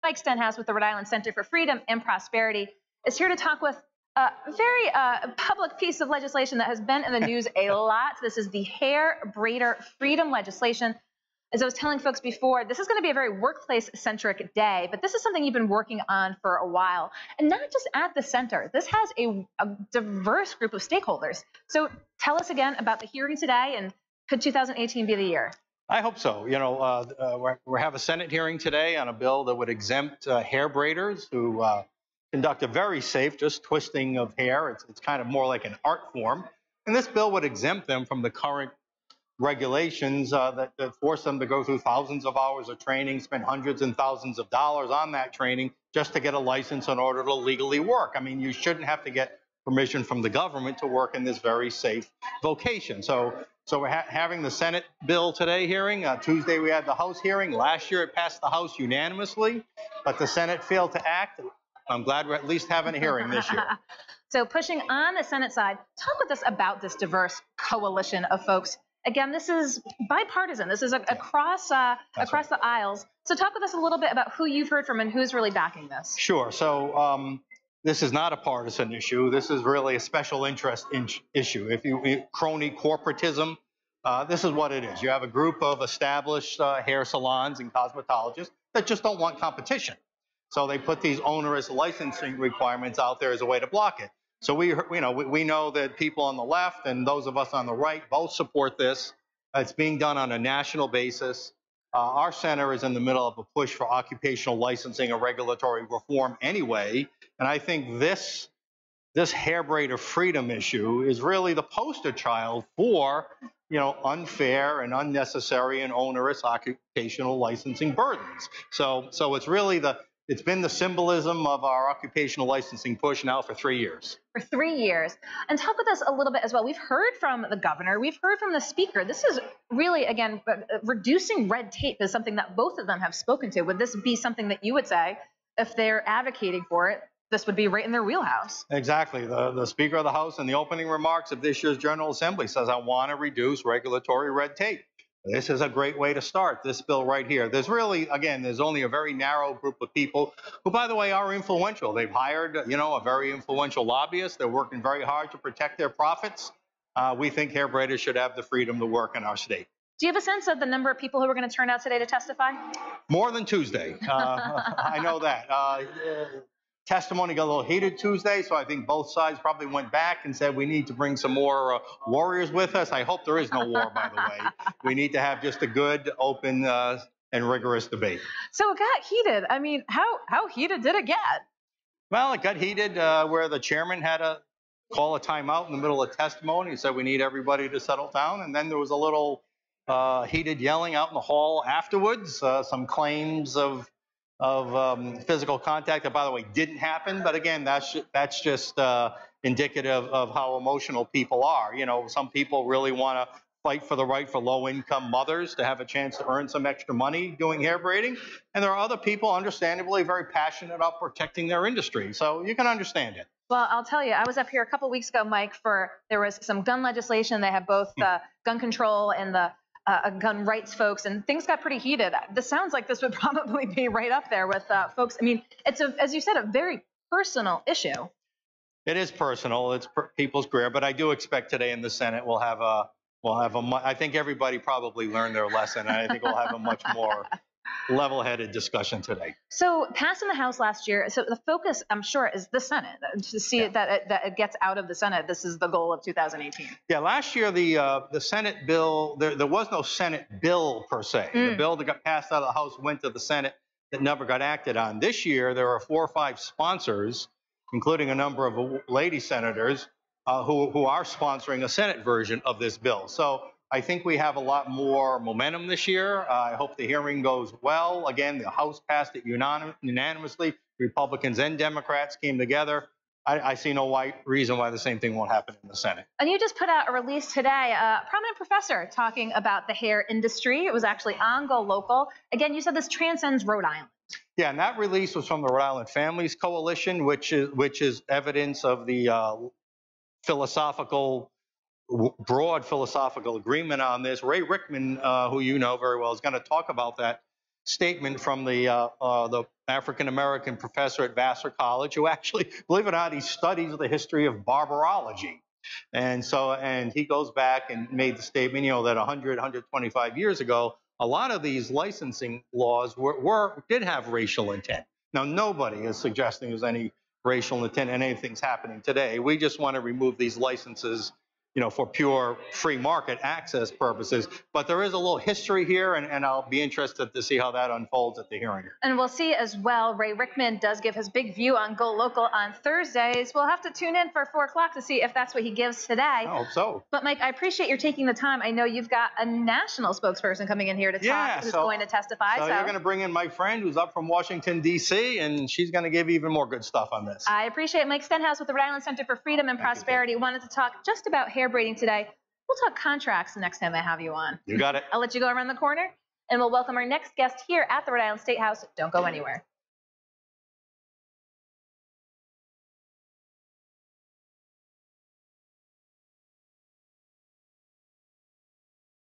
Mike Stenhouse with the Rhode Island Center for Freedom and Prosperity is here to talk with a very public piece of legislation that has been in the news a lot. This is the hair braider freedom legislation. As I was telling folks before, this is going to be a very workplace-centric day, but this is something you've been working on for a while. And not just at the center. This has a diverse group of stakeholders. So tell us again about the hearing today, and could 2018 be the year? I hope so. You know, we have a Senate hearing today on a bill that would exempt hair braiders who conduct a very safe, just twisting of hair. It's kind of more like an art form. And this bill would exempt them from the current regulations that force them to go through thousands of hours of training, spend hundreds and thousands of dollars on that training just to get a license in order to legally work. I mean, you shouldn't have to get permission from the government to work in this very safe vocation. So we're having the Senate bill today hearing. Tuesday we had the House hearing. Last year it passed the House unanimously, but the Senate failed to act. I'm glad we're at least having a hearing this year. So pushing on the Senate side, talk with us about this diverse coalition of folks. Again, this is bipartisan. This is across the aisles. So talk with us a little bit about who you've heard from and who's really backing this. Sure. So this is not a partisan issue. This is really a special interest issue. If you crony corporatism, this is what it is. You have a group of established hair salons and cosmetologists that just don't want competition. So they put these onerous licensing requirements out there as a way to block it. So we know that people on the left and those of us on the right both support this. It's being done on a national basis. Our center is in the middle of a push for occupational licensing and regulatory reform anyway. And I think this hair braider freedom issue is really the poster child for, unfair and unnecessary and onerous occupational licensing burdens. So it's really it's been the symbolism of our occupational licensing push now for 3 years. For 3 years. And talk with us a little bit as well. We've heard from the governor. We've heard from the speaker. This is really, again, reducing red tape is something that both of them have spoken to. Would this be something that you would say, if they're advocating for it, this would be right in their wheelhouse? Exactly. The Speaker of the House in the opening remarks of this year's General Assembly says, I want to reduce regulatory red tape. This is a great way to start, this bill right here. There's really, again, there's only a very narrow group of people who, by the way, are influential. They've hired, a very influential lobbyist. They're working very hard to protect their profits. We think hair braiders should have the freedom to work in our state. Do you have a sense of the number of people who are going to turn out today to testify? More than Tuesday. I know that. Testimony got a little heated Tuesday, so I think both sides probably went back and said we need to bring some more warriors with us. I hope there is no war, by the way. We need to have just a good, open, and rigorous debate. So it got heated. I mean, how heated did it get? Well, it got heated where the chairman had to call a timeout in the middle of testimony. He said we need everybody to settle down, and then there was a little heated yelling out in the hall afterwards, some claims of physical contact that, by the way, didn't happen. But again, that's just indicative of how emotional people are. Some people really want to fight for the right for low-income mothers to have a chance to earn some extra money doing hair braiding. And there are other people, understandably, very passionate about protecting their industry. So you can understand it. Well, I'll tell you, I was up here a couple weeks ago, Mike, there was some gun legislation. They have both gun control and the gun rights folks, and things got pretty heated. This sounds like this would probably be right up there with folks. I mean, it's, as you said, a very personal issue. It is personal. It's people's career, but I do expect today in the Senate I think everybody probably learned their lesson, and I think we'll have a much more level-headed discussion today. So passing the House last year, so the focus, I'm sure, is the Senate, to see that it gets out of the Senate. This is the goal of 2018. Yeah, last year the Senate bill, there was no Senate bill per se. The bill that got passed out of the House went to the Senate that never got acted on. This year there are 4 or 5 sponsors, including a number of lady senators, who are sponsoring a Senate version of this bill. So I think we have a lot more momentum this year. I hope the hearing goes well. Again, the House passed it unanimously. Republicans and Democrats came together. I see no reason why the same thing won't happen in the Senate. And you just put out a release today, a prominent professor talking about the hair industry. It was actually on GoLocal. Again, you said this transcends Rhode Island. Yeah, and that release was from the Rhode Island Families Coalition, which is evidence of the broad philosophical agreement on this. Ray Rickman, who you know very well, is going to talk about that statement from the African-American professor at Vassar College, who actually, believe it or not, he studies the history of barbarology. And he goes back and made the statement, that 125 years ago, a lot of these licensing laws did have racial intent. Now, nobody is suggesting there's any racial intent and anything's happening today. We just want to remove these licenses, for pure free market access purposes. But there is a little history here, and I'll be interested to see how that unfolds at the hearing. And we'll see as well, Ray Rickman does give his big view on GoLocal on Thursdays. We'll have to tune in for 4 o'clock to see if that's what he gives today. I hope so. But Mike, I appreciate your taking the time. I know you've got a national spokesperson coming in here to talk, who's going to testify. So you're going to bring in my friend who's up from Washington, D.C., and she's going to give even more good stuff on this. I appreciate it. Mike Stenhouse with the Rhode Island Center for Freedom and Prosperity wanted to talk just about hair braiding today. We'll talk contracts the next time I have you on. You got it. I'll let you go around the corner, and we'll welcome our next guest here at the Rhode Island State House. Don't go anywhere.